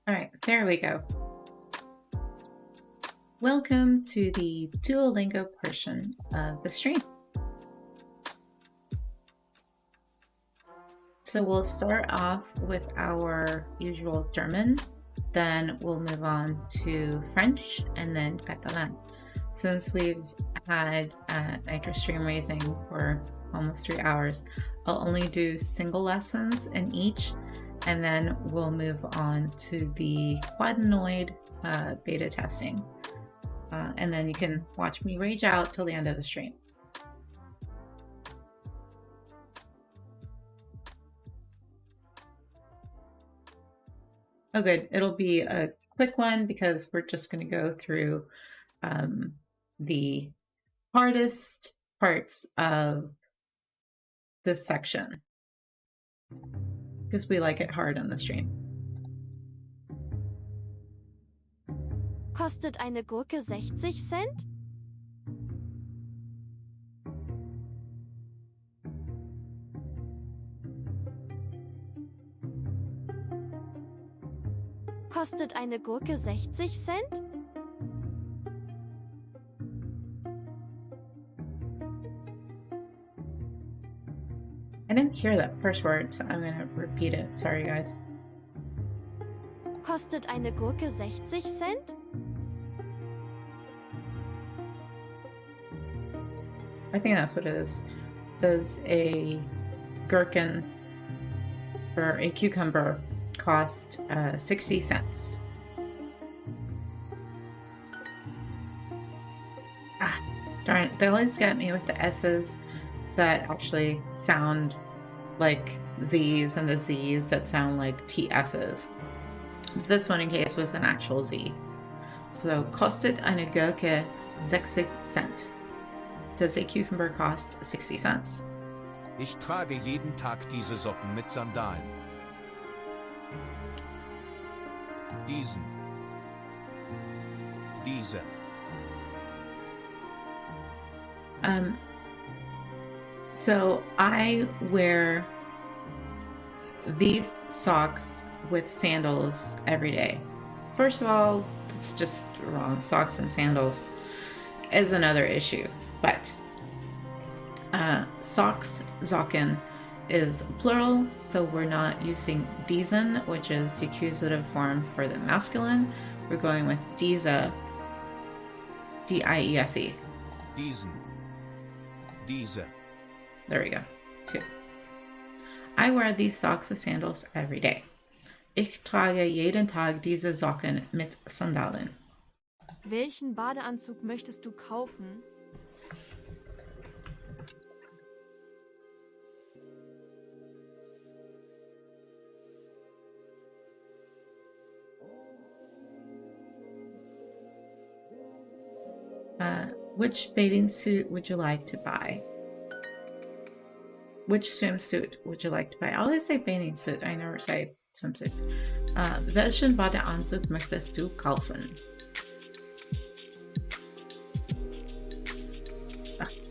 All right, there we go. Welcome to the Duolingo portion of the stream. So we'll start off with our usual German, then we'll move on to French and then Catalan. Since we've had Nitro Stream Raising for almost 3 hours, I'll only do single lessons in each, and then we'll move on to the quadenoid beta testing. And then you can watch me rage out till the end of the stream. Oh, good. It'll be a quick one because we're just going to go through the hardest parts of this section because we like it hard on the stream. Kostet eine Gurke 60 Cent? Kostet eine Gurke 60 Cent? I didn't hear that first word, so I'm going to repeat it. Sorry, guys. Kostet eine Gurke 60 Cent? I think that's what it is. Does a gherkin or a cucumber cost 60 cents? Ah, darn it. They always get me with the S's that actually sound like Z's and the Z's that sound like TS's. This one, in case, was an actual Z. So, kostet eine Gurke 60 Cent? Does a cucumber cost 60 cents? Ich trage jeden Tag diese Socken mit Sandalen. Diesen. Diese. So I wear these socks with sandals every day. First of all, it's just wrong. Socks and sandals is another issue. But socks, Socken, is plural, so we're not using diesen, which is the accusative form for the masculine. We're going with diese, D-I-E-S-E. Diesen. Diese. There we go. 2. I wear these socks with sandals every day. Ich trage jeden Tag diese Socken mit Sandalen. Welchen Badeanzug möchtest du kaufen? Which bathing suit would you like to buy? Which swimsuit would you like to buy? I always say bathing suit. I never say swimsuit. Welchen Badeanzug möchtest du kaufen?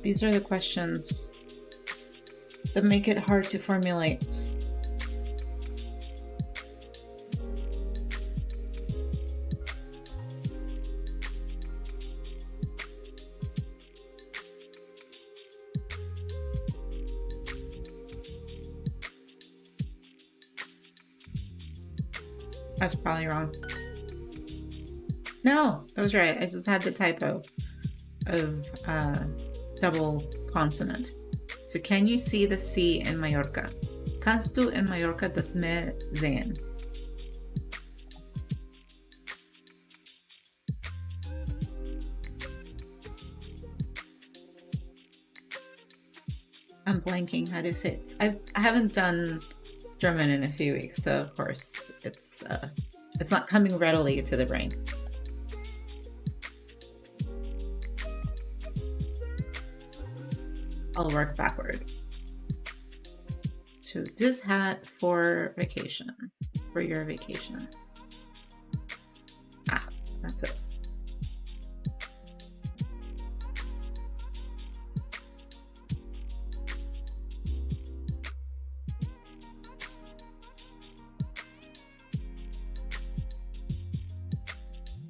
These are the questions that make it hard to formulate. That's probably wrong. No, I was right. I just had the typo of double consonant. So can you see the C in Mallorca? Kannst du in Mallorca das Meer sehen? I'm blanking how to say it. I haven't done German in a few weeks, so of course it's not coming readily to the brain. I'll work backward. So this hat for vacation, for your vacation. Ah, that's it.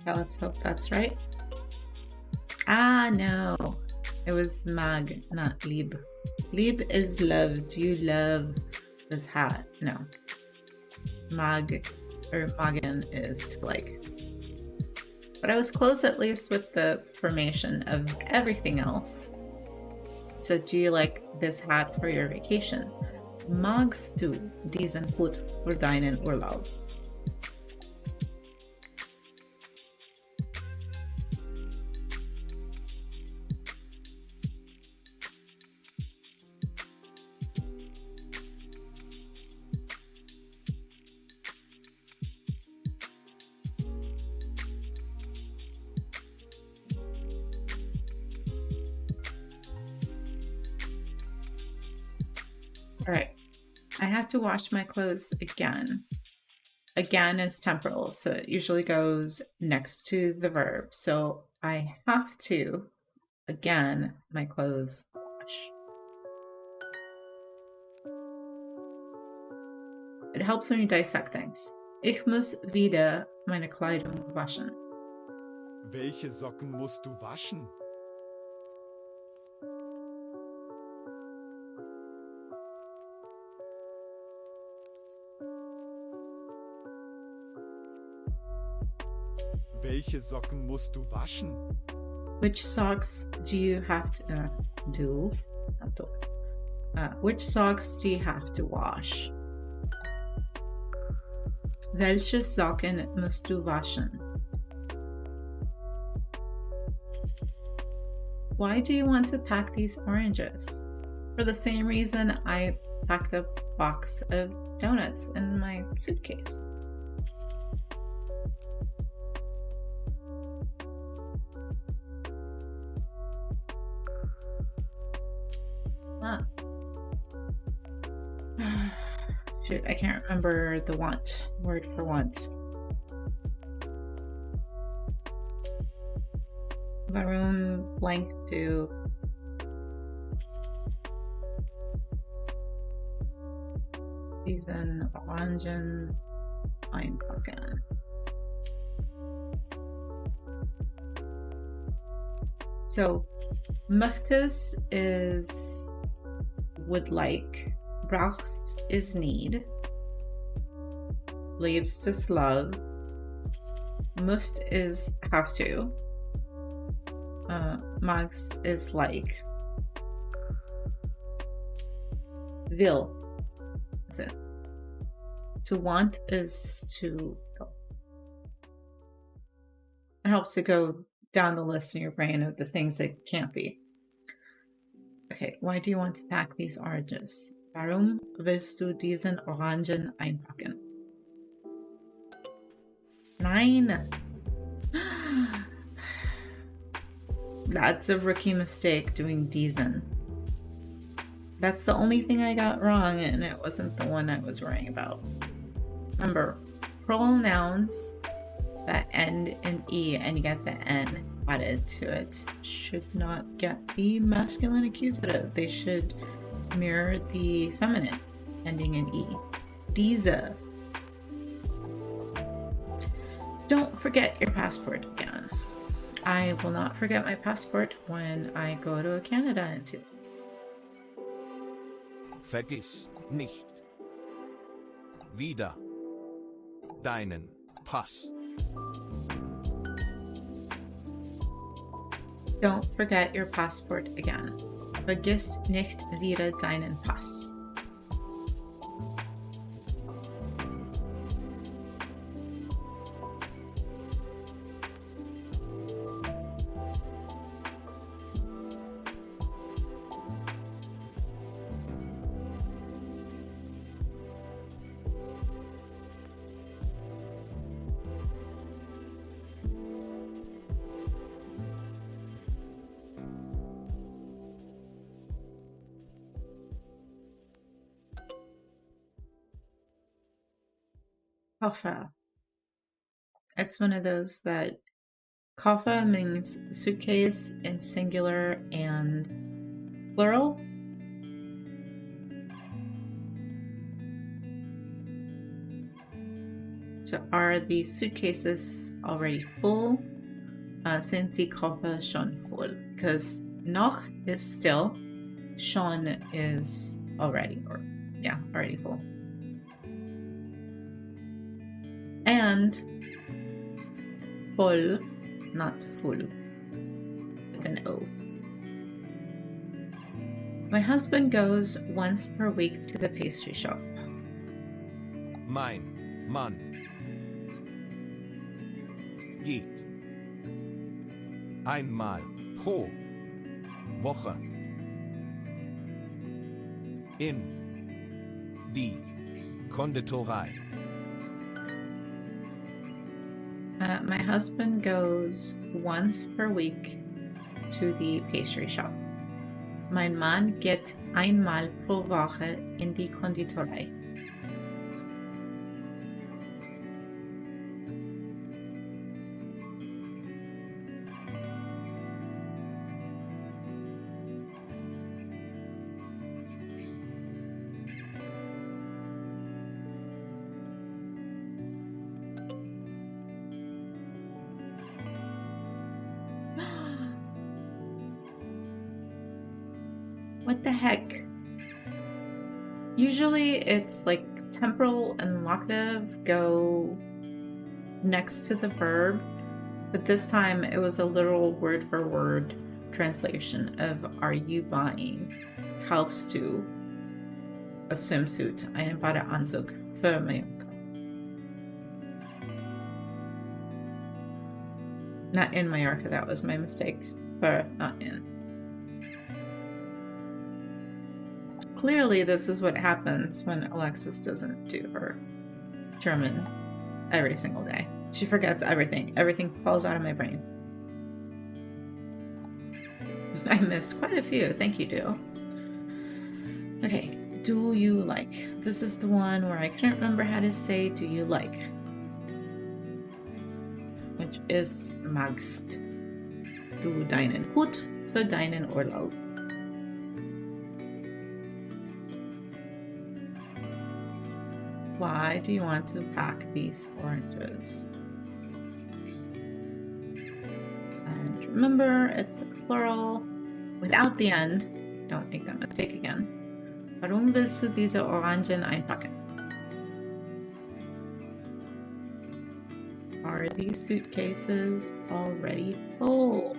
Yeah, let's hope that's right. Ah, no. It was mag, not lieb. Lieb is loved. You love this hat. No. Mag or magen is to like. But I was close at least with the formation of everything else. So do you like this hat for your vacation? Magst du diesen Hut für deinen Urlaub? All right, I have to wash my clothes again. Again is temporal, so it usually goes next to the verb. So I have to, again, my clothes wash. It helps when you dissect things. Ich muss wieder meine Kleidung waschen. Welche Socken musst du waschen? Welche Socken musst du waschen? Which socks do you have to which socks do you have to wash? Welche Socken musst du waschen? Why do you want to pack these oranges? For the same reason I packed a box of donuts in my suitcase. Shoot, I can't remember the want, word for want. Warum blank du diesen Orangen einpacken? So, möchtest is would like, brauchst is need, liebst is love, must is have to, magst is like, will is it. To want is to go. It helps to go down the list in your brain of the things that can't be. Okay, why do you want to pack these oranges? Warum willst du diesen Orangen einpacken? Nein! That's a rookie mistake, doing diesen. That's the only thing I got wrong, and it wasn't the one I was worrying about. Remember, pronouns that end in E and you get the N added to it should not get the masculine accusative. They should mirror the feminine ending in E. Diese. Don't forget your passport again. I will not forget my passport when I go to Canada in 2 weeks. Vergiss nicht wieder deinen Pass. Don't forget your passport again. Vergiss nicht wieder deinen Pass. Koffer. It's one of those that koffer means suitcase in singular and plural. So are the suitcases already full? Sind die Koffer schon voll? Because noch is still, schon is already, or yeah, already full. And voll, not full, with an O. My husband goes once per week to the pastry shop. Mein Mann geht einmal pro Woche in die Konditorei. My husband goes once per week to the pastry shop. Mein Mann geht einmal pro Woche in die Konditorei. What the heck? Usually it's like temporal and locative go next to the verb, but this time it was a literal word for word translation of are you buying? Kaufst du a swimsuit, einen Badeanzug für Mallorca? Not in Mallorca, that was my mistake. Für, not in. Clearly, this is what happens when Alexis doesn't do her German every single day. She forgets everything. Everything falls out of my brain. I missed quite a few. Thank you, Duo. Okay, do you like? This is the one where I couldn't remember how to say do you like, which is magst du deinen Hut für deinen Urlaub? Why do you want to pack these oranges? And remember, it's plural without the end. Don't make that mistake again. Warum willst du diese Orangen einpacken? Are these suitcases already full?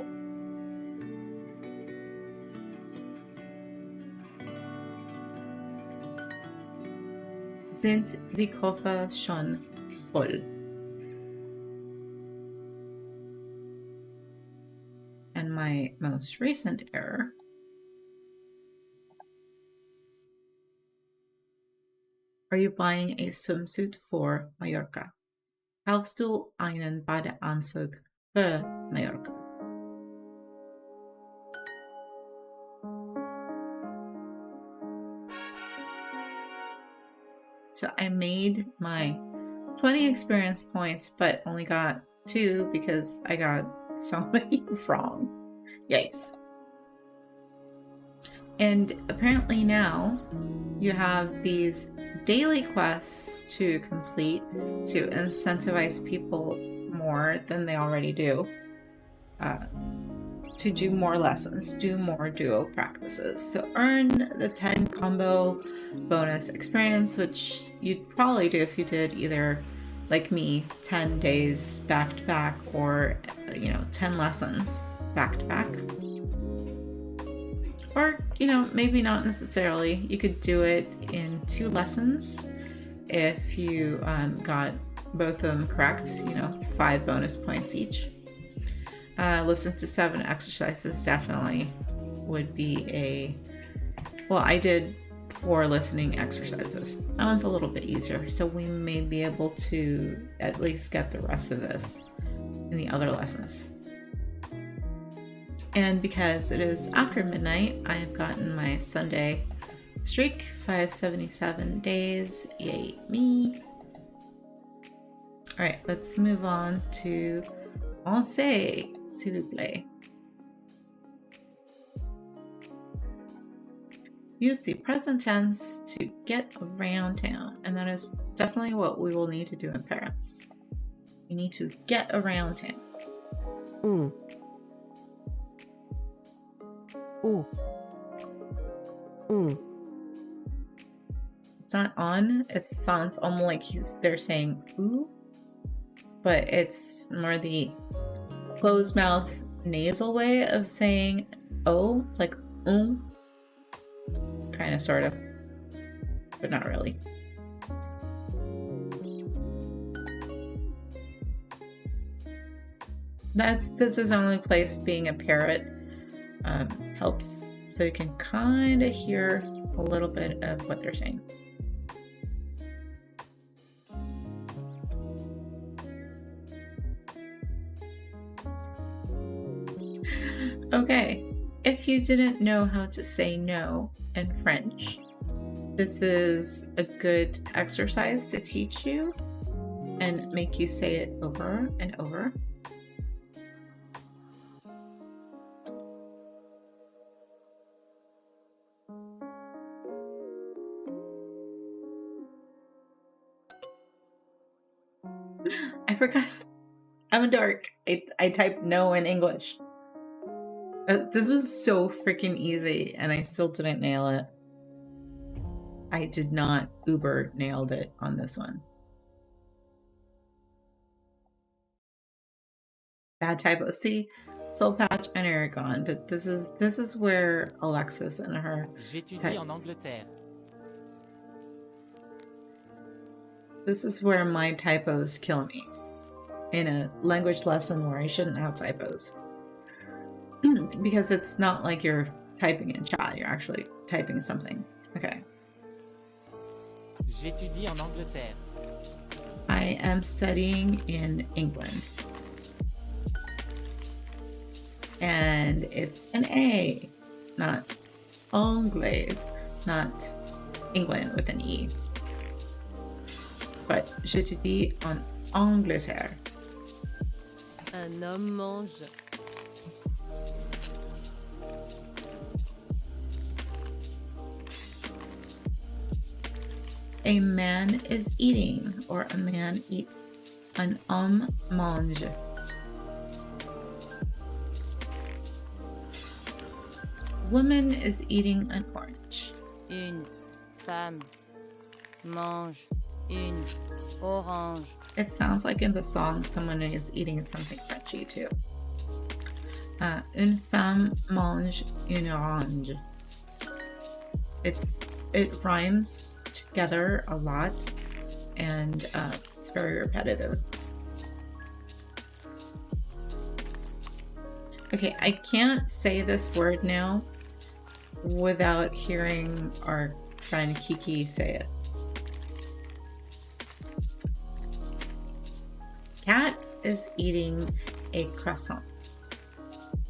Sind die Koffer schon voll? And my most recent error. Are you buying a swimsuit for Mallorca? Kaufst du einen Badeanzug für Mallorca? So I made my 20 experience points, but only got 2 because I got so many wrong. Yikes. And apparently now you have these daily quests to complete to incentivize people more than they already do. To do more lessons, do more duo practices. So earn the 10 combo bonus experience, which you'd probably do if you did either, like me, 10 days back to back, or 10 lessons back to back. Or, maybe not necessarily. You could do it in 2 lessons if you got both of them correct, 5 bonus points each. Listen to 7 exercises definitely would be I did 4 listening exercises. That one's a little bit easier, so we may be able to at least get the rest of this in the other lessons. And because it is after midnight, I have gotten my Sunday streak, 577 days, yay me. All right, let's move on to Français, s'il vous plaît. Use the present tense to get around town, and that is definitely what we will need to do in Paris. We need to get around him. Où? Où? Où? It's not on. It sounds almost like they're saying ooh, but it's more the closed mouth nasal way of saying oh. It's like kind of, sort of, but not really. This is the only place being a parrot helps, so you can kind of hear a little bit of what they're saying. Okay, if you didn't know how to say no in French, this is a good exercise to teach you and make you say it over and over. I forgot. I'm a dork. I typed no in English. This was so freaking easy, and I still didn't nail it. I did not uber nailed it on this one. Bad typo. See, Soul Patch and Eric gone, but this is where Alexis and her J'étudie en Angleterre. This is where my typos kill me. In a language lesson where I shouldn't have typos. Because it's not like you're typing in chat, you're actually typing something. Okay. J'étudie en Angleterre. I am studying in England. And it's an A, not Anglaise, not England with an E. But j'étudie en Angleterre. Un homme mange. A man is eating, or a man eats. Un homme mange. Woman is eating an orange. Une femme mange une orange. It sounds like in the song someone is eating something crunchy too. Une femme mange une orange. It rhymes together a lot, and it's very repetitive. Okay, I can't say this word now without hearing our friend Kiki say it. Cat is eating a croissant.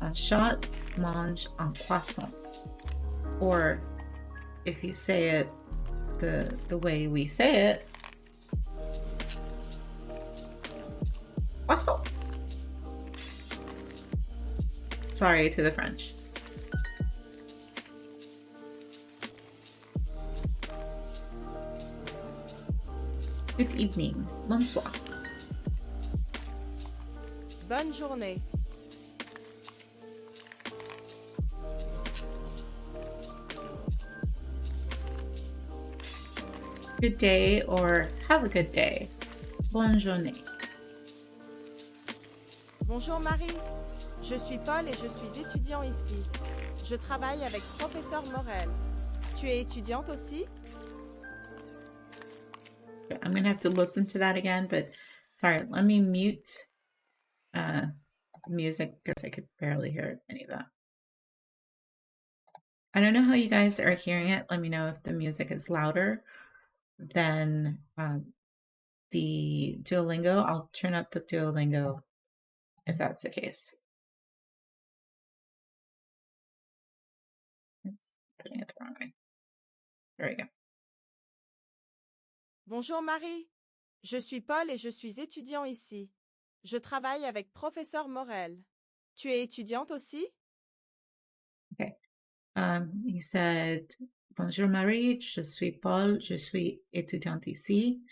Un chat mange un croissant. Or if you say it the way we say it, croissant. Sorry to the French. Good evening. Bonsoir. Bonne journée. Good day or have a good day. Bonne journée. Bonjour Marie, je suis Paul et je suis étudiant ici. Je travaille avec professeur Morel. Tu es étudiante aussi? I'm gonna have to listen to that again, but sorry, let me mute music because I could barely hear any of that. I don't know how you guys are hearing it. Let me know if the music is louder than the Duolingo. I'll turn up the Duolingo if that's the case. It's putting it the wrong way. There we go. Bonjour Marie, je suis Paul et je suis étudiant ici. Je travaille avec professeur Morel. Tu es étudiante aussi? Okay. You said, Bonjour Marie, je suis Paul, je suis étudiante ici.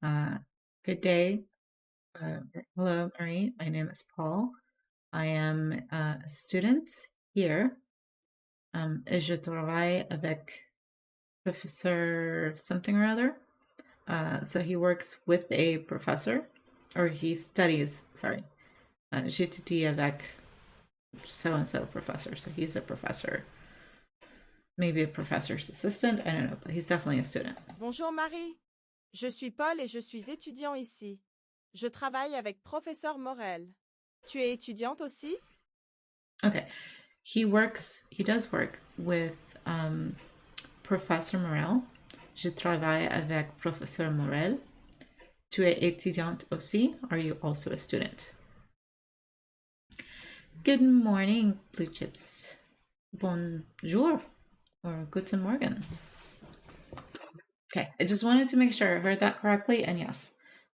Good day. Hello, Marie. My name is Paul. I am a student here. Et je travaille avec Professor something or other. So he works with a professor, or he studies, sorry. J'étudie avec so-and-so professor. So he's a professor. Maybe a professor's assistant. I don't know, but he's definitely a student. Bonjour Marie, je suis Paul et je suis étudiant ici. Je travaille avec professeur Morel. Tu es étudiante aussi? Okay. He does work with Professor Morel. Je travaille avec Professeur Morel. Tu es étudiante aussi? Are you also a student? Good morning, Blue Chips. Bonjour or Guten Morgen. Okay, I just wanted to make sure I heard that correctly. And yes,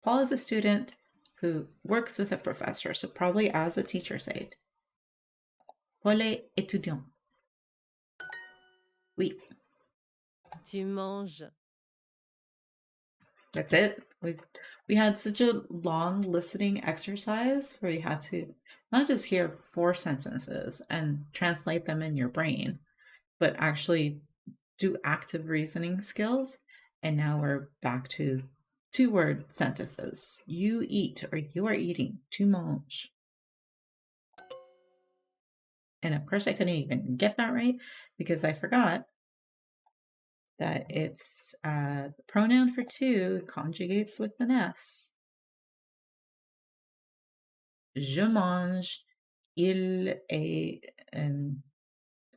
Paul is a student who works with a professor, so probably as a teacher's aide. Paul est étudiant. Oui. Tu manges. That's it. We had such a long listening exercise where you had to not just hear 4 sentences and translate them in your brain, but actually do active reasoning skills. And now we're back to 2-word sentences. You eat, or you are eating. Tu manges. And of course, I couldn't even get that right because I forgot that it's the pronoun for two conjugates with an S. Je mange, il et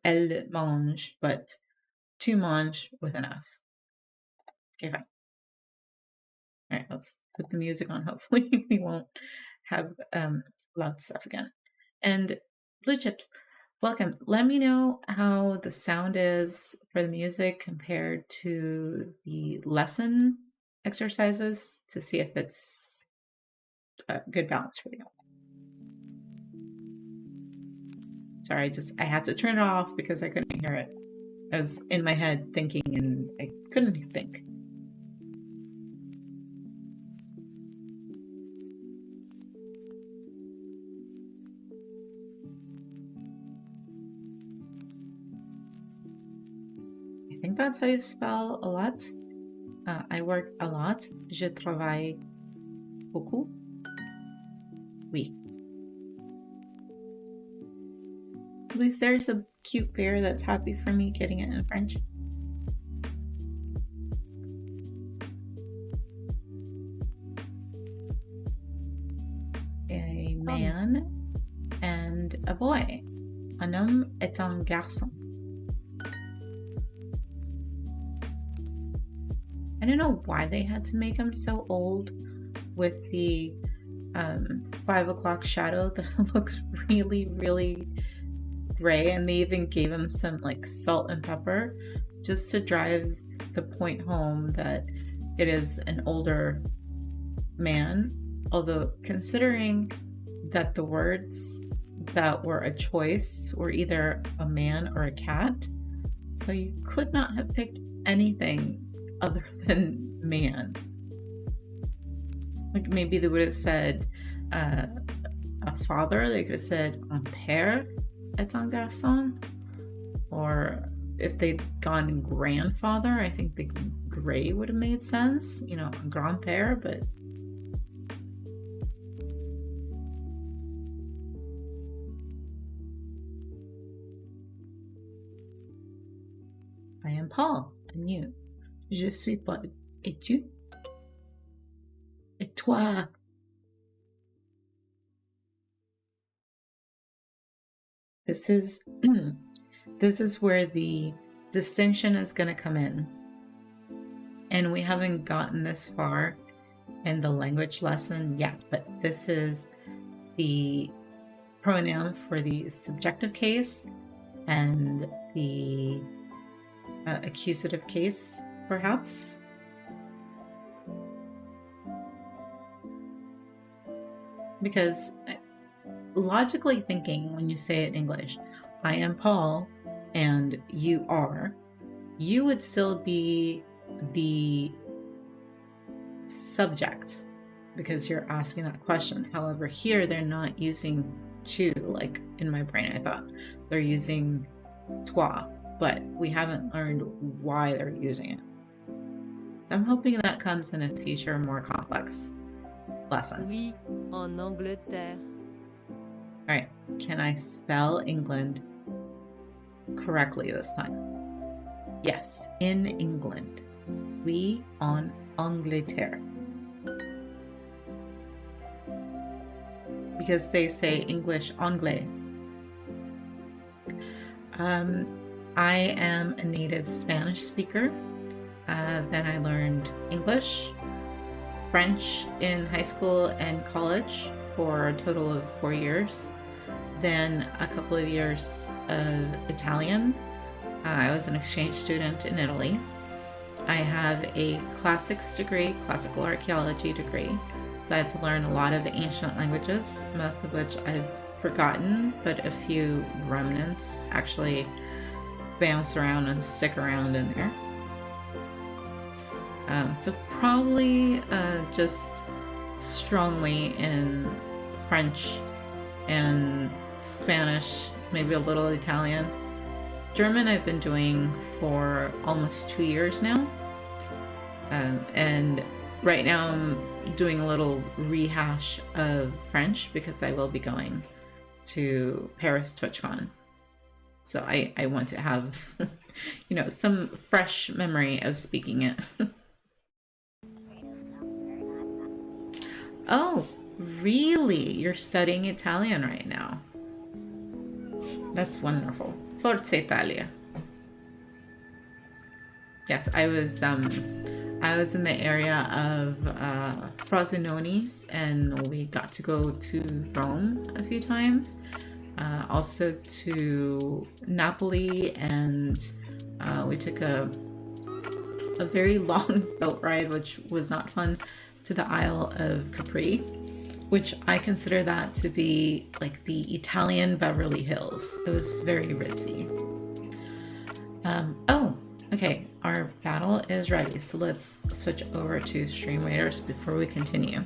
elle mange, but tu manges with an S. Okay, fine. All right, let's put the music on. Hopefully we won't have loud stuff again. And Blue Chips, welcome. Let me know how the sound is for the music compared to the lesson exercises to see if it's a good balance for you. Sorry, I had to turn it off because I couldn't hear it. I was in my head thinking and I couldn't think. I think that's how you spell a lot. I work a lot. Je travaille beaucoup. Oui. At least there's a cute bear that's happy for me getting it in French. A man and a boy. Un homme est un garçon. I don't know why they had to make him so old with the 5 o'clock shadow that looks really, really gray, and they even gave him some like salt and pepper just to drive the point home that it is an older man. Although considering that the words that were a choice were either a man or a cat, so you could not have picked anything other than man. Like maybe they would have said a father. They could have said un père est un garçon. Or if they'd gone grandfather, I think the gray would have made sense. You know, grand-père, but I am Paul. And you. Je suis Paul. Et tu? Et toi? This is where the distinction is going to come in. And we haven't gotten this far in the language lesson yet, but this is the pronoun for the subjective case and the accusative case, perhaps. Because logically thinking, when you say it in English, I am Paul and you are, you would still be the subject because you're asking that question. However, here they're not using tu like in my brain. I thought they're using toi, but we haven't learned why they're using it. I'm hoping that comes in a future more complex lesson. Oui, en Angleterre. All right, can I spell England correctly this time? Yes, in England. Oui, en Angleterre. Because they say English anglais. I am a native Spanish speaker. Then I learned English, French in high school and college for a total of 4 years. Then a couple of years of Italian. I was an exchange student in Italy. I have a classics degree, classical archaeology degree. So I had to learn a lot of ancient languages, most of which I've forgotten, but a few remnants actually bounce around and stick around in there. So probably just strongly in French and Spanish, maybe a little Italian. German I've been doing for almost 2 years now. And right now I'm doing a little rehash of French because I will be going to Paris TwitchCon. So I want to have, some fresh memory of speaking it. Oh, really? You're studying Italian right now? That's wonderful. Forza Italia. Yes, I was in the area of Frosinoni's, and we got to go to Rome a few times. Also to Napoli, and we took a very long boat ride, which was not fun, to the Isle of Capri, which I consider that to be like the Italian Beverly Hills. It was very ritzy. Okay, our battle is ready, so let's switch over to Stream Raiders before we continue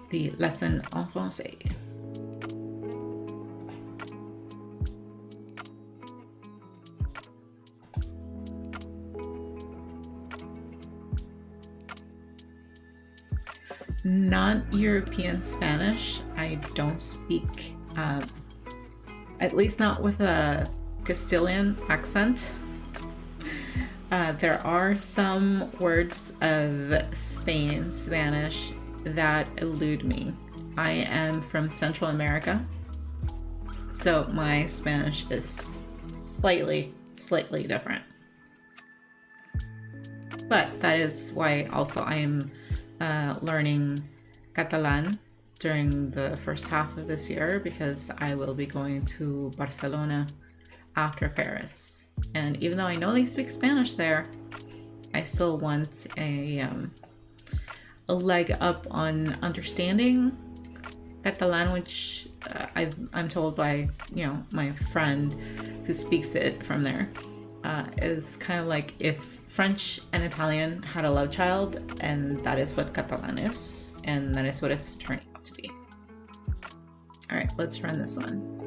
the lesson en français. Non-European Spanish, I don't speak, at least not with a Castilian accent. There are some words of Spanish that elude me. I am from Central America, so my Spanish is slightly different. But that is why also I am learning Catalan during the first half of this year, because I will be going to Barcelona after Paris. And even though I know they speak Spanish there, I still want a leg up on understanding Catalan, which I'm told by my friend who speaks it from there, is kind of like if French and Italian had a love child, and that is what Catalan is, and that is what it's turning out to be. All right, let's run this one.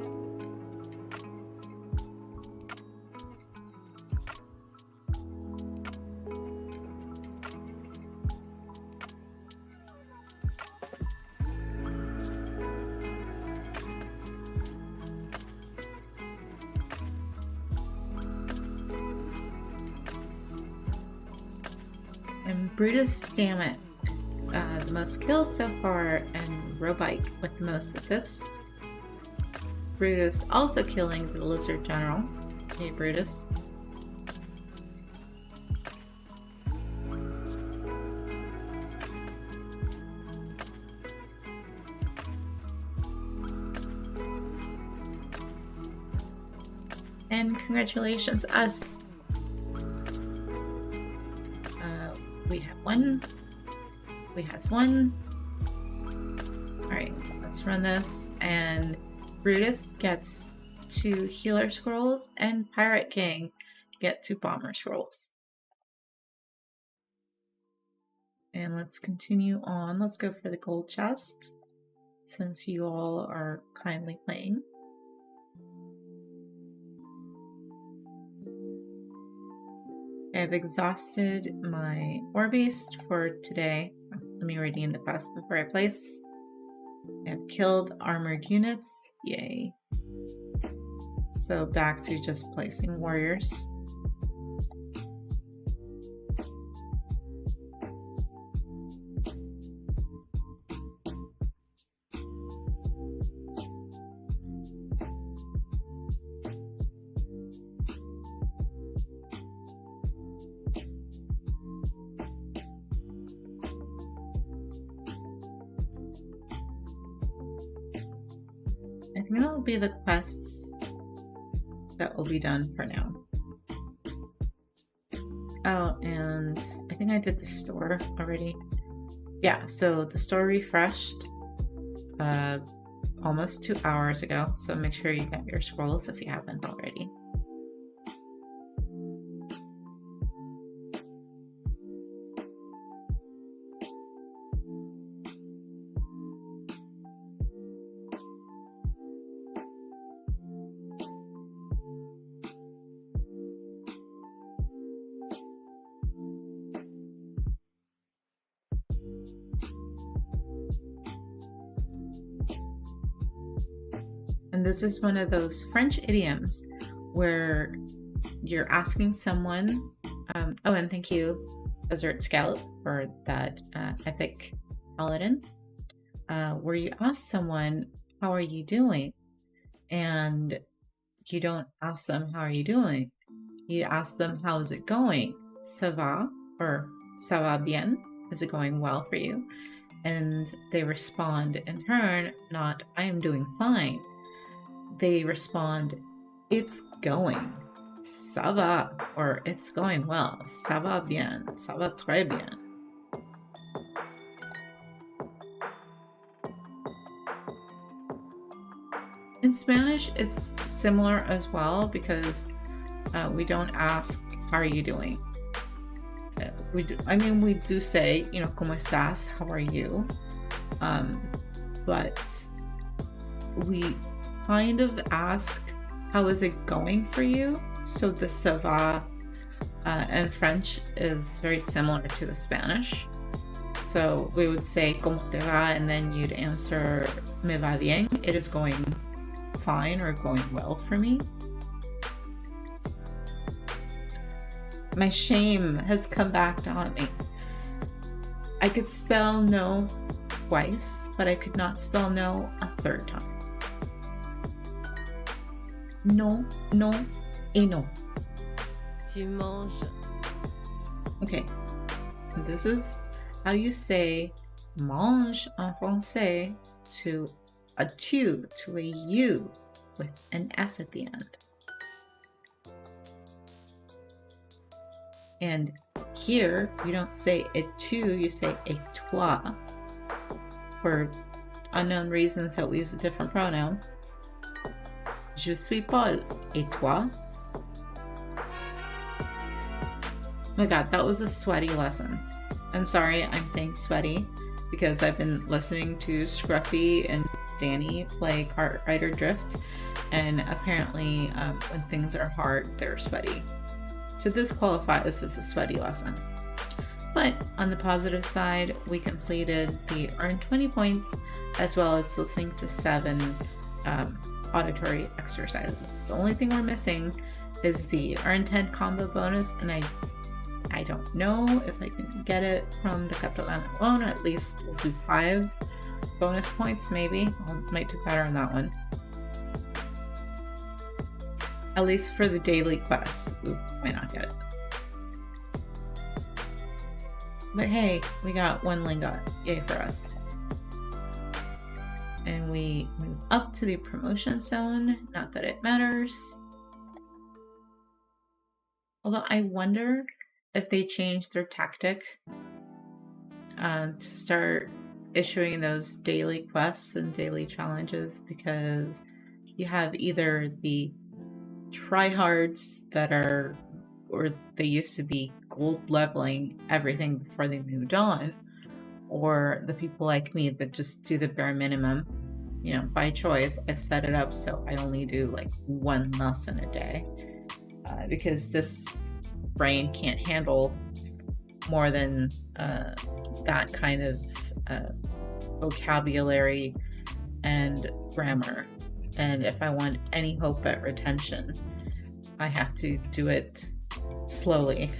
And Brutus, damn it. The most kills so far, and Robike with the most assists. Brutus also killing the Lizard General. Hey, Brutus. And congratulations, us. We have one. We has one. Alright, let's run this. And Brutus gets 2 healer scrolls, and Pirate King get 2 bomber scrolls. And let's continue on. Let's go for the gold chest, since you all are kindly playing. I've exhausted my ore beast for today. Let me redeem the quest before I place. I've killed armored units. Yay. So back to just placing warriors. I think that will be the quests that will be done for now. Oh, and I think I did the store already. Yeah, so the store refreshed almost 2 hours ago, so make sure you get your scrolls if you haven't already. And this is one of those French idioms where you're asking someone, oh, and thank you, Desert Scout, for that epic paladin, where you ask someone, how are you doing? And you don't ask them, how are you doing? You ask them, how is it going? Ça va? Or ça va bien? Is it going well for you? And they respond in turn, not, I am doing fine. They respond, it's going, ça va, or it's going well, ça va bien, ça va très bien. In Spanish, it's similar as well because we don't ask, how are you doing? We do say, you know, ¿cómo estás? How are you? But we kind of ask, how is it going for you? So the ça va in French is very similar to the Spanish. So we would say, ¿cómo te va? And then you'd answer, me va bien. It is going fine or going well for me. My shame has come back to haunt me. I could spell no twice, but I could not spell no a third time. No, no, et non. Tu manges. Okay, this is how you say mange en français to a tu, to a you, with an S at the end. And here, you don't say et tu, you say et toi. For unknown reasons that we use a different pronoun. Je suis Paul, et toi? Oh my god, that was a sweaty lesson. And sorry, I'm saying sweaty because I've been listening to Scruffy and Danny play Kart Rider Drift, and apparently when things are hard, they're sweaty. So this qualifies as a sweaty lesson. But on the positive side, we completed the earn 20 points as well as listening to 7 auditory exercises. The only thing we're missing is the earn 10 combo bonus, and I don't know if I can get it from the Catalan alone. At least we'll do 5 bonus points, maybe. I might do better on that one. At least for the daily quests, we might not get it. But hey, we got 1 lingot. Yay for us. And we move up to the promotion zone. Not that it matters. Although I wonder if they changed their tactic to start issuing those daily quests and daily challenges, because you have either the tryhards that are, or they used to be gold leveling everything before they moved on, or the people like me that just do the bare minimum. You know, by choice, I've set it up so I only do like one lesson a day because this brain can't handle more than that kind of vocabulary and grammar. And if I want any hope at retention, I have to do it slowly.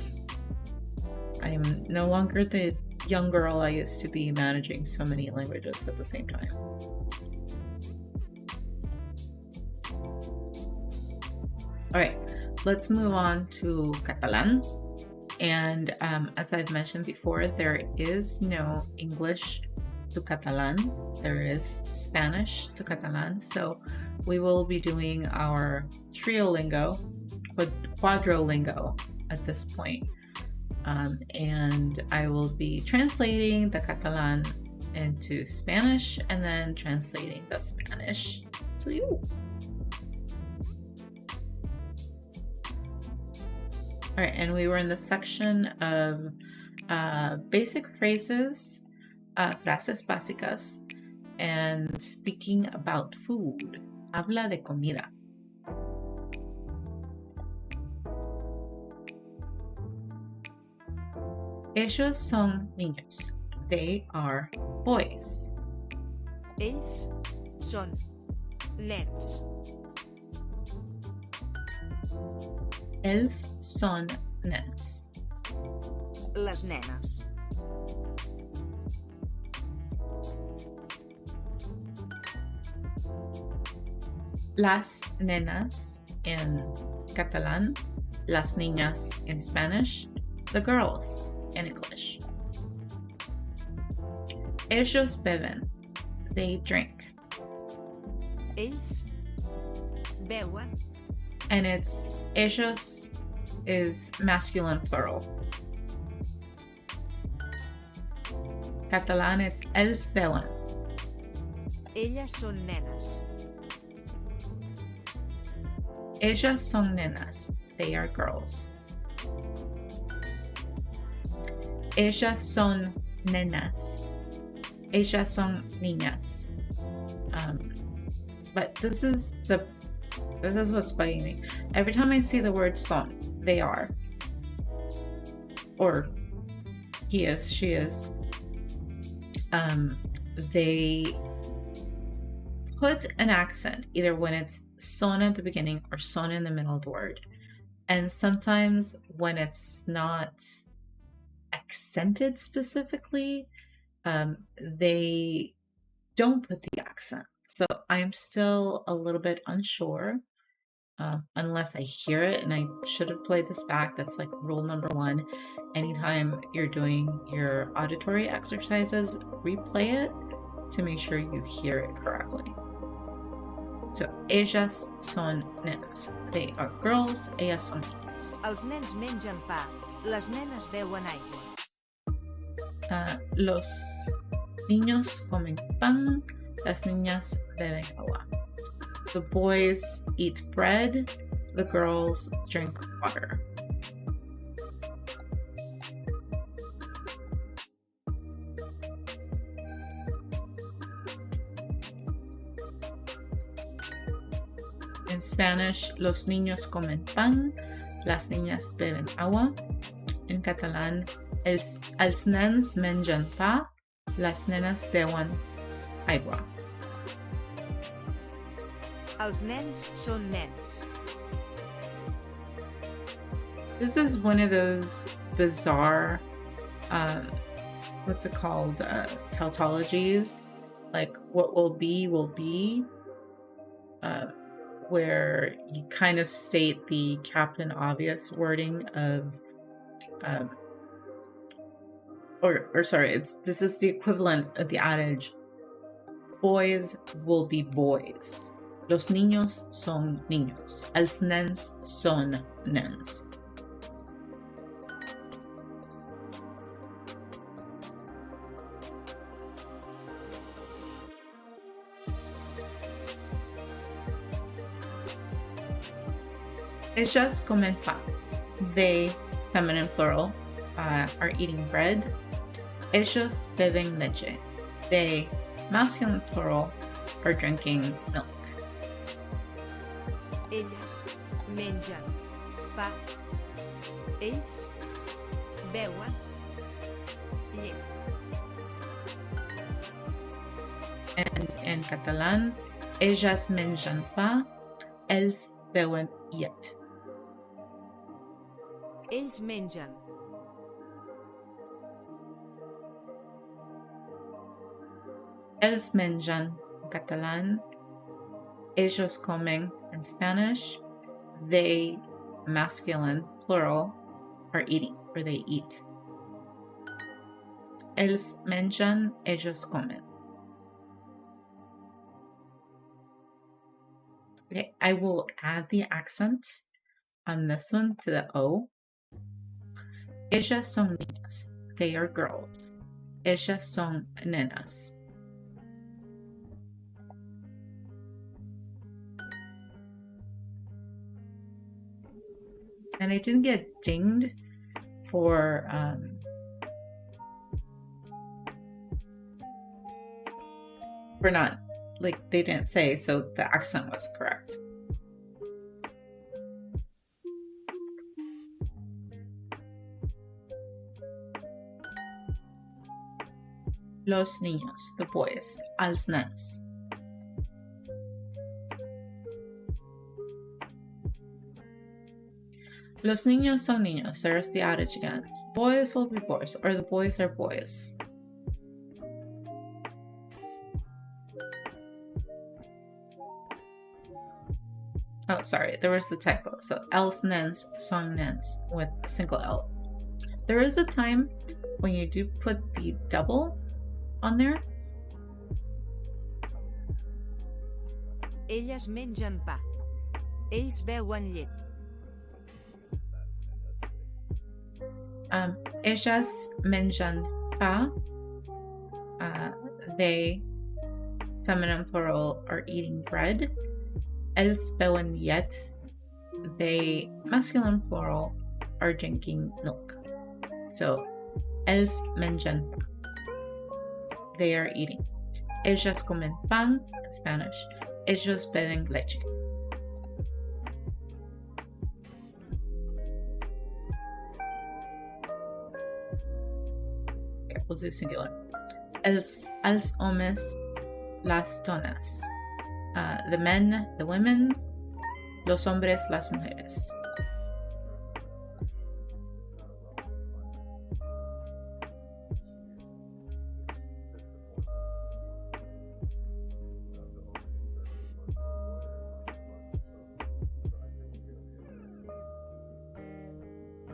I'm no longer the young girl I used to be managing so many languages at the same time. All right, let's move on to Catalan. And as I've mentioned before, there is no English to Catalan. There is Spanish to Catalan. So we will be doing our Triolingo, Quadrolingo at this point. And I will be translating the Catalan into Spanish and then translating the Spanish to you. All right, and we were in the section of basic phrases, frases básicas, and speaking about food. Habla de comida. Ellos son niños. They are boys. Ells són nens. Ells son nens. Les nenes. Las nenas in Catalan, las niñas in Spanish, the girls in English. Ellos beben. They drink. Ells beuen. And it's ellos is masculine plural. Catalan, it's ells beuen. Elles són nenes. Ellas son nenas. They are girls. Ellas son nenas. Ellas son niñas. But this is what's bugging me. Every time I see the word son, they are. Or he is, she is. They put an accent either when it's son at the beginning or son in the middle of the word. And sometimes when it's not accented specifically, they don't put the accent. So I'm still a little bit unsure unless I hear it, and I should have played this back. That's like rule number 1. Anytime you're doing your auditory exercises, replay it to make sure you hear it correctly. So, ellas son nenas. They are girls, ellas son niñas. Els nens mengen pa, les nenes beuen aigua. Los niños comen pan, las niñas beben agua. The boys eat bread, the girls drink water. In Spanish, los niños comen pan, las niñas beben agua. In Catalan, els nens mengen pa, las nenes beuen aigua. Els nens són nens. This is one of those bizarre, what's it called, tautologies, like what will be, where you kind of state the Captain Obvious wording of, this is the equivalent of the adage, boys will be boys. Los niños son niños. Els nens son nens. Ellas comen pan. They, feminine plural, are eating bread. Ellos beben leche. They, masculine plural, are drinking milk. Elles mengen pa. Ells beuen llet. And in Catalan, ellas mengen pa, ells beuen llet. Ells mengen. Ells mengen in Catalan. Ellos comen in Spanish. They, masculine, plural, are eating, or they eat. Ells mengen, ellos comen. Okay, I will add the accent on this one to the O. Ellas son niñas. They are girls. Ellas son nenas. And I didn't get dinged for not, like, they didn't say, so the accent was correct. Los niños, the boys, als nens. Los niños son niños. There's the adage again. Boys will be boys, or the boys are boys. Oh, sorry, there was the typo. So, els nens son nens with a single L. There is a time when you do put the double on there. Elles mengen pa. Ells beuen llet. Ellas mengen pa. They, feminine plural, are eating bread. Els beuen llet. They, masculine plural, are drinking milk. So, els mengen pa. They are eating. Ellas comen pan, in Spanish. Ellos beben leche. Okay, we'll do singular. Els homes, las donas. The men, the women. Los hombres, las mujeres.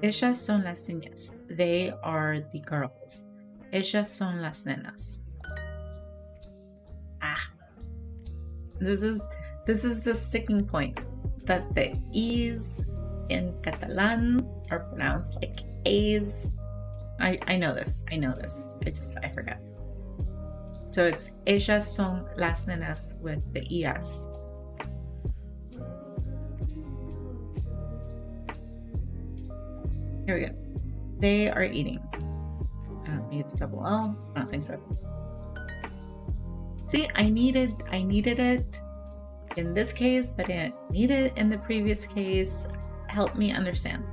Ellas son las niñas. They are the girls. Ellas son las nenas. This is the sticking point, that the E's in Catalan are pronounced like A's. I know this. I forget. So it's ellas son las nenas with the ES. Here we go. They are eating. I don't need the double L. I don't think so. See, I needed it in this case, but I didn't need it in the previous case. Help me understand.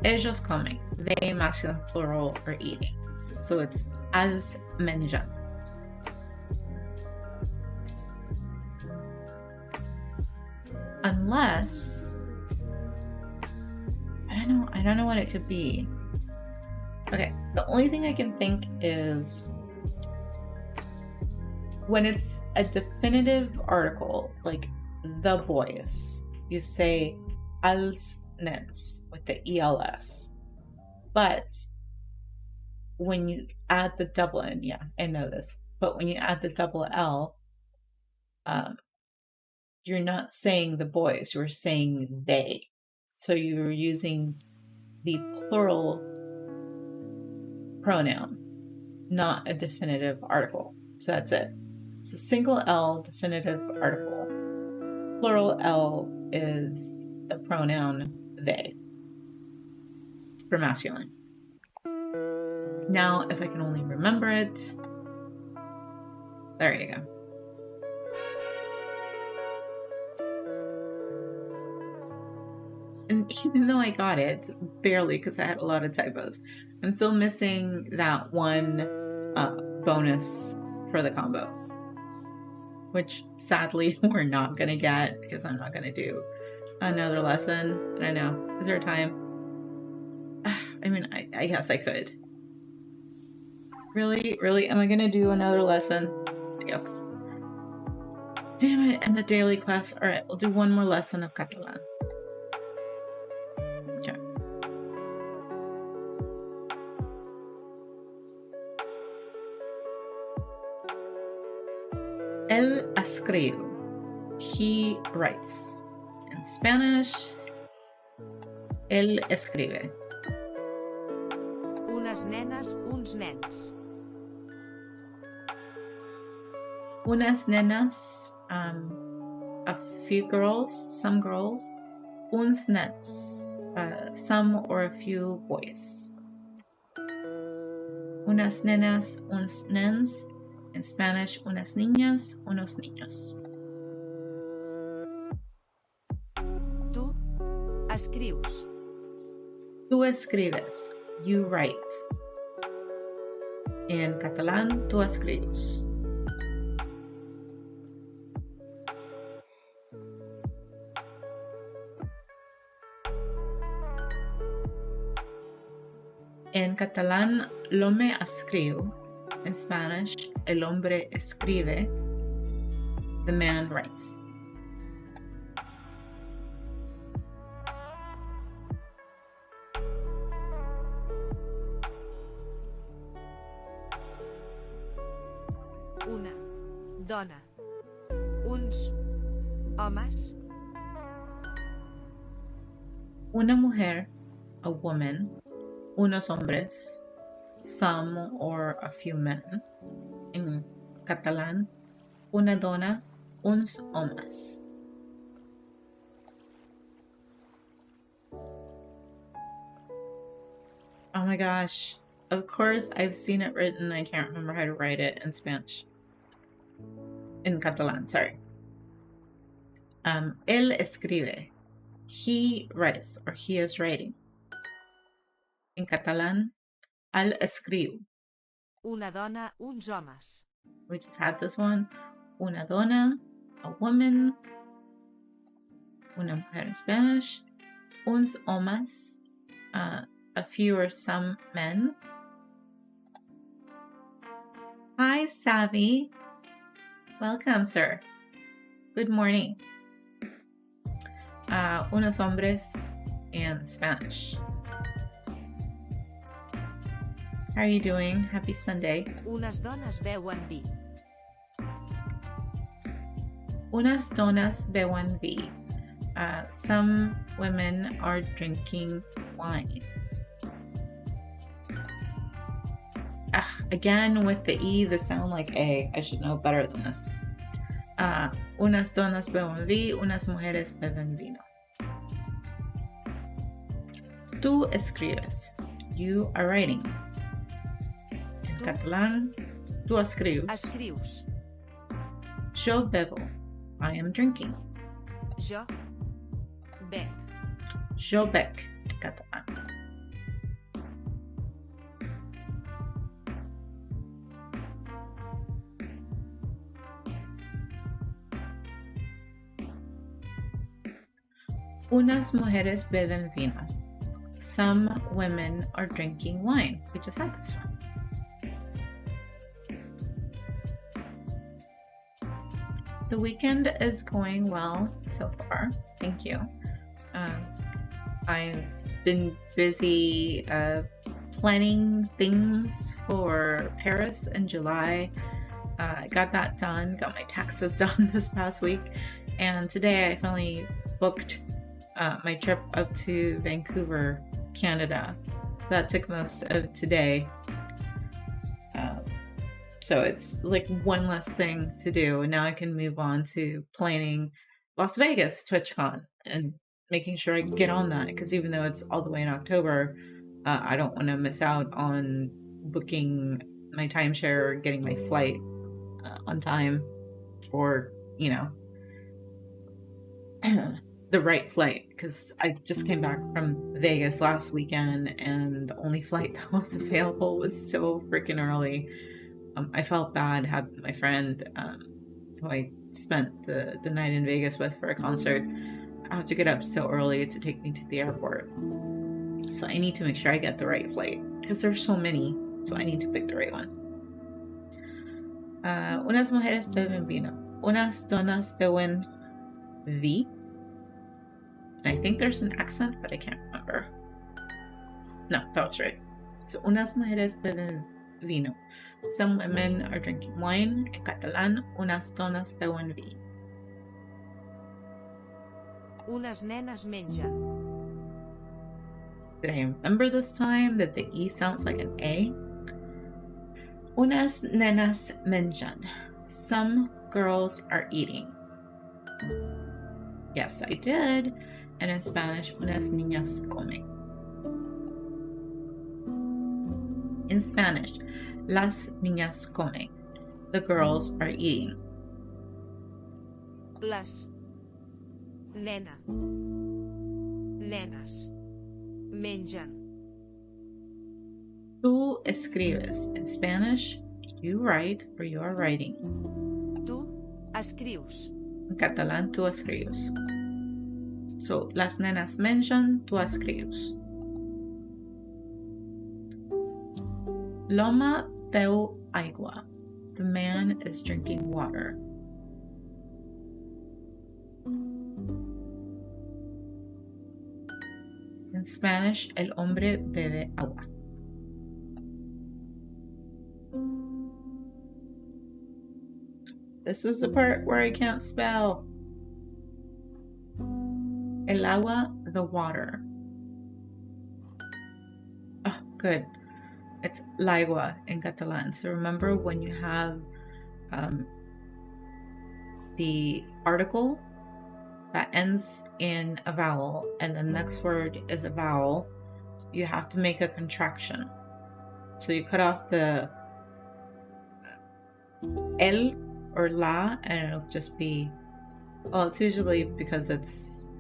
Ellos comen. They, masculine plural, are eating. So it's als mengen. Unless I don't know what it could be. Okay, the only thing I can think is when it's a definitive article, like the boys, you say als nens with the ELS. But when you add the double N, yeah, I know this, but when you add the double L, you're not saying the boys, you're saying they. So you're using the plural pronoun, not a definitive article. So that's it. It's a single L definitive article. Plural L is the pronoun they for masculine. Now, if I can only remember it. There you go. And even though I got it, barely, because I had a lot of typos, I'm still missing that one bonus for the combo, which sadly we're not going to get because I'm not going to do another lesson. I know. Is there a time? I mean, I guess I could. Really? Really? Am I going to do another lesson? Yes. Damn it. And the daily quest. All right, we'll do one more lesson of Catalan. Okay. Él escribe. He writes. In Spanish, él escribe. Unes nenes, uns nens. Unas nenas, a few girls, some girls. Uns nens, some or a few boys. Unas nenas, uns nens. In Spanish, unas niñas, unos niños. Tu escrius. Tú escribes. You write. In Catalan, tú escribes. En catalán, l'home escriu. In Spanish, el hombre escribe. The man writes. Una dona. Uns homes. Una mujer, a woman. Unos hombres, some or a few men. In Catalan, una dona, uns homes. Oh my gosh. Of course, I've seen it written. I can't remember how to write it in Spanish. In Catalan, sorry. Él escribe. He writes, or he is writing. In Catalan, al escriu. Una dona, uns homes. We just had this one. Una dona, a woman. Una mujer in Spanish. Uns homes, a few or some men. Hi, Savvy. Welcome, sir. Good morning. Unos hombres in Spanish. How are you doing? Happy Sunday. Unes dones beuen vi. Unas donas beuen vi. Some women are drinking wine. Again with the E, the sound like A. I should know better than this. Unas donas beuen vi, unas mujeres beben vino. Tú escribes. You are writing. In Catalan, tú escrius. Escrius. Yo bebo. I am drinking. Jo bec. Yo bec in Catalan. Unas mujeres beben vino. Some women are drinking wine. We just had this one. The weekend is going well so far. Thank you. I've been busy planning things for Paris in July. I got that done, got my taxes done this past week, and today I finally booked my trip up to Vancouver, Canada. That took most of today. So it's like one less thing to do, and now I can move on to planning Las Vegas TwitchCon and making sure I get on that, because even though it's all the way in October, I don't want to miss out on booking my timeshare, getting my flight on time, or, you know, the right flight, because I just came back from Vegas last weekend and the only flight that was available was so freaking early. I felt bad having my friend who I spent the night in Vegas with for a concert. I have to get up so early to take me to the airport. So I need to make sure I get the right flight because there's so many. So I need to pick the right one. Unas mujeres beben vino. Unas donas beben vi. And I think there's an accent, but I can't remember. No, that was right. So unas mujeres beben vino. Some women are drinking wine. In Catalan, unas donas beben vi. Unes nenes mengen. Did I remember this time that the E sounds like an A? Unas nenas menjan. Some girls are eating. Yes, I did. And in Spanish, unas niñas comen. In Spanish, las niñas comen. The girls are eating. Las nenes mengen. Tú escribes. In Spanish, you write or you are writing. Tu escrius. In Catalan, tú escribes. So, las nenas menjan, tú escribes. L'home beu aigua. The man is drinking water. In Spanish, el hombre bebe agua. This is the part where I can't spell. El agua, the water. Oh, good. It's l'aigua in Catalan. So remember when you have the article that ends in a vowel and the next word is a vowel, you have to make a contraction. So you cut off the el or la and it'll just be, well, it's usually because it's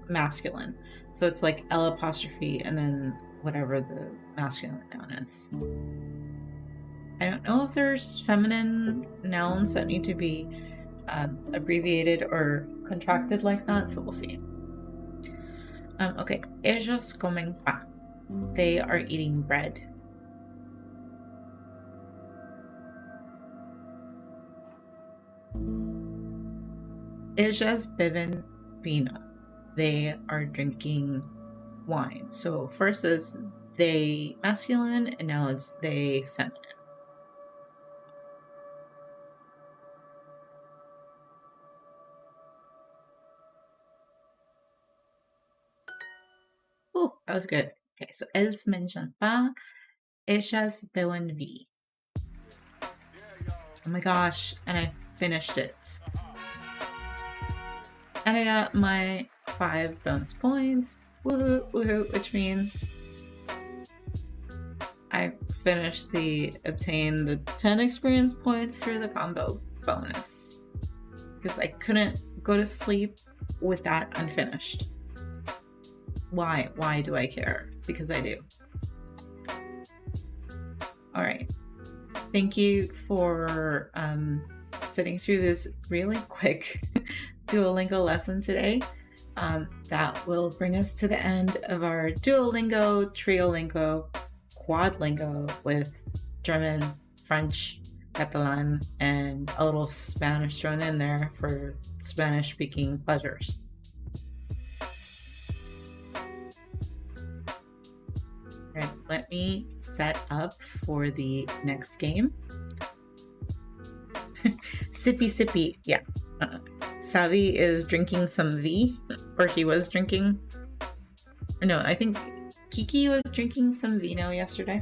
masculine. So it's like L apostrophe and then whatever the masculine noun is. I don't know if there's feminine nouns that need to be abbreviated or contracted like that, so we'll see. Okay, ellos comen pan. They are eating bread. Ellas beben vino. They are drinking wine. So first is they masculine and now it's they feminine. Oh, that was good. Okay, so ells menjan pa, ellas beben vi. Oh my gosh, and I finished it. And I got my 5 bonus points. Woohoo, woohoo, which means I finished obtain the 10 experience points through the combo bonus. Because I couldn't go to sleep with that unfinished. Why? Why do I care? Because I do. Alright. Thank you for sitting through this really quick Duolingo lesson today. That will bring us to the end of our Duolingo, Triolingo, Quadlingo with German, French, Catalan, and a little Spanish thrown in there for Spanish-speaking pleasures. All right, let me set up for the next game. Sippy, sippy, yeah. Savi is drinking some V, or he was drinking. No, I think Kiki was drinking some vino yesterday.